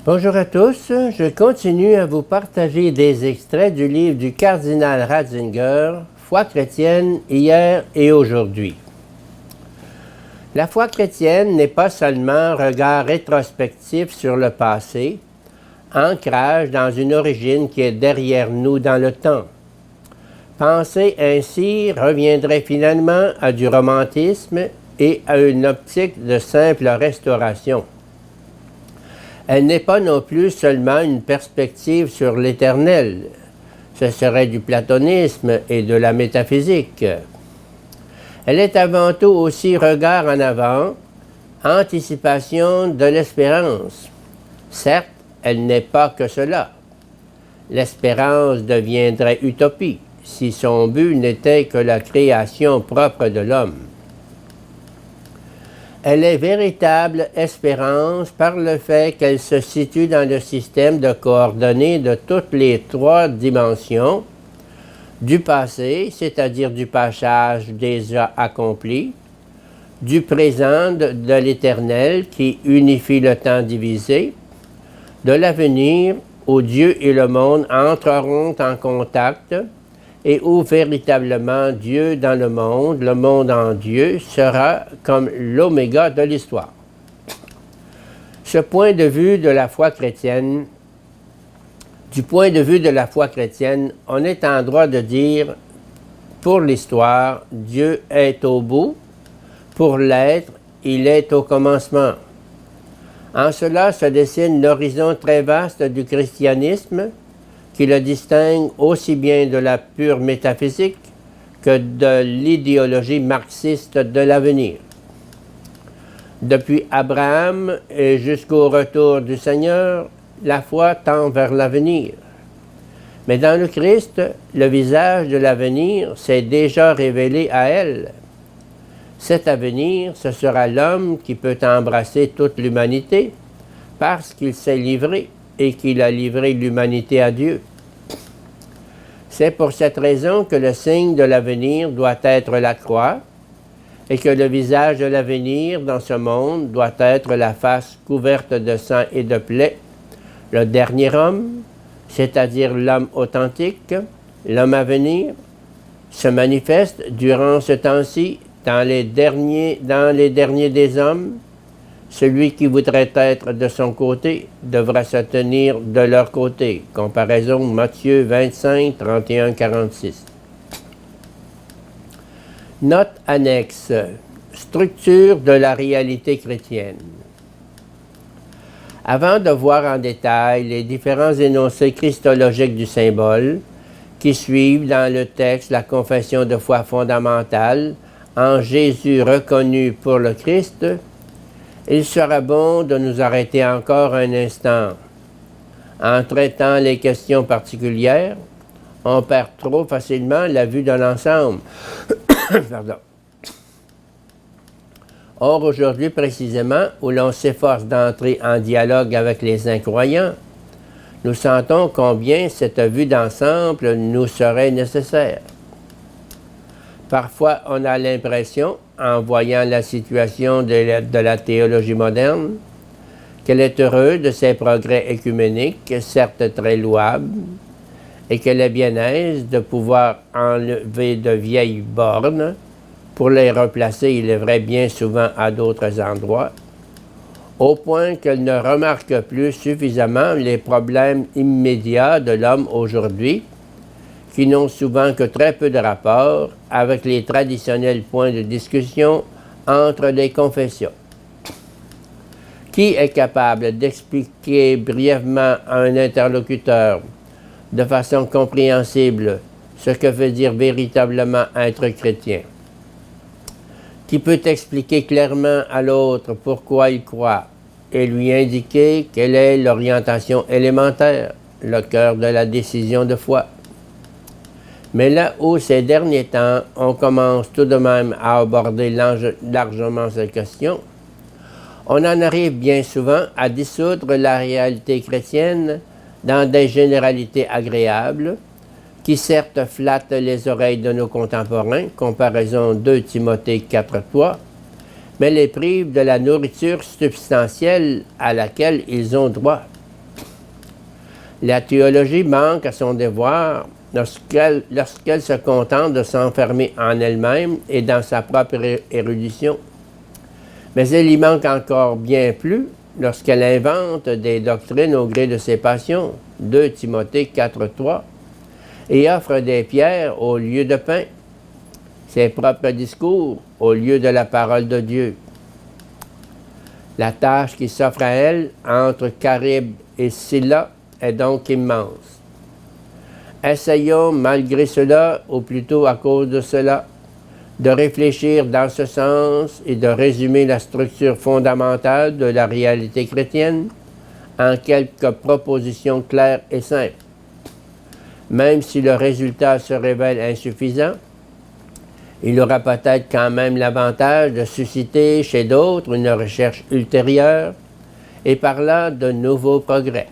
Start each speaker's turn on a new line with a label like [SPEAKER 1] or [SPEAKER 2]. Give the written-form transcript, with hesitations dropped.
[SPEAKER 1] Bonjour à tous, je continue à vous partager des extraits du livre du cardinal Ratzinger, Foi chrétienne hier et aujourd'hui. La foi chrétienne n'est pas seulement un regard rétrospectif sur le passé, ancrage dans une origine qui est derrière nous dans le temps. Penser ainsi reviendrait finalement à du romantisme et à une optique de simple restauration. Elle n'est pas non plus seulement une perspective sur l'éternel. Ce serait du platonisme et de la métaphysique. Elle est avant tout aussi regard en avant, anticipation de l'espérance. Certes, elle n'est pas que cela. L'espérance deviendrait utopie si son but n'était que la création propre de l'homme. Elle est véritable espérance par le fait qu'elle se situe dans le système de coordonnées de toutes les trois dimensions du passé, c'est-à-dire du passage déjà accompli, du présent de l'éternel qui unifie le temps divisé, de l'avenir où Dieu et le monde entreront en contact et où véritablement Dieu dans le monde en Dieu, sera comme l'oméga de l'histoire. Du point de vue de la foi chrétienne, on est en droit de dire, pour l'histoire, Dieu est au bout, pour l'être, il est au commencement. En cela se dessine l'horizon très vaste du christianisme, qui le distingue aussi bien de la pure métaphysique que de l'idéologie marxiste de l'avenir. Depuis Abraham et jusqu'au retour du Seigneur, la foi tend vers l'avenir. Mais dans le Christ, le visage de l'avenir s'est déjà révélé à elle. Cet avenir, ce sera l'homme qui peut embrasser toute l'humanité parce qu'il s'est livré et qu'il a livré l'humanité à Dieu. C'est pour cette raison que le signe de l'avenir doit être la croix et que le visage de l'avenir dans ce monde doit être la face couverte de sang et de plaies, le dernier homme, c'est-à-dire l'homme authentique, l'homme à venir, se manifeste durant ce temps-ci dans les derniers des hommes. Celui qui voudrait être de son côté devra se tenir de leur côté. Comparaison Matthieu 25, 31, 46. Note annexe. Structure de la réalité chrétienne. Avant de voir en détail les différents énoncés christologiques du symbole qui suivent dans le texte la confession de foi fondamentale en Jésus reconnu pour le Christ, il sera bon de nous arrêter encore un instant. En traitant les questions particulières, on perd trop facilement la vue de l'ensemble. Pardon. Or, aujourd'hui précisément, où l'on s'efforce d'entrer en dialogue avec les incroyants, nous sentons combien cette vue d'ensemble nous serait nécessaire. Parfois, on a l'impression, en voyant la situation de la théologie moderne, qu'elle est heureuse de ses progrès œcuméniques, certes très louables, et qu'elle est bien aise de pouvoir enlever de vieilles bornes pour les replacer, il est vrai, bien souvent à d'autres endroits, au point qu'elle ne remarque plus suffisamment les problèmes immédiats de l'homme aujourd'hui, qui n'ont souvent que très peu de rapport avec les traditionnels points de discussion entre les confessions. Qui est capable d'expliquer brièvement à un interlocuteur, de façon compréhensible, ce que veut dire véritablement être chrétien? Qui peut expliquer clairement à l'autre pourquoi il croit et lui indiquer quelle est l'orientation élémentaire, le cœur de la décision de foi? Mais là où ces derniers temps, on commence tout de même à aborder largement cette question, on en arrive bien souvent à dissoudre la réalité chrétienne dans des généralités agréables, qui certes flattent les oreilles de nos contemporains, comparaison 2 Timothée 4.3, mais les privent de la nourriture substantielle à laquelle ils ont droit. La théologie manque à son devoir lorsqu'elle se contente de s'enfermer en elle-même et dans sa propre érudition. Mais elle y manque encore bien plus lorsqu'elle invente des doctrines au gré de ses passions, 2 Timothée 4,3, et offre des pierres au lieu de pain, ses propres discours au lieu de la parole de Dieu. La tâche qui s'offre à elle entre Charybde et Scylla est donc immense. Essayons malgré cela, ou plutôt à cause de cela, de réfléchir dans ce sens et de résumer la structure fondamentale de la réalité chrétienne en quelques propositions claires et simples. Même si le résultat se révèle insuffisant, il aura peut-être quand même l'avantage de susciter chez d'autres une recherche ultérieure et par là de nouveaux progrès.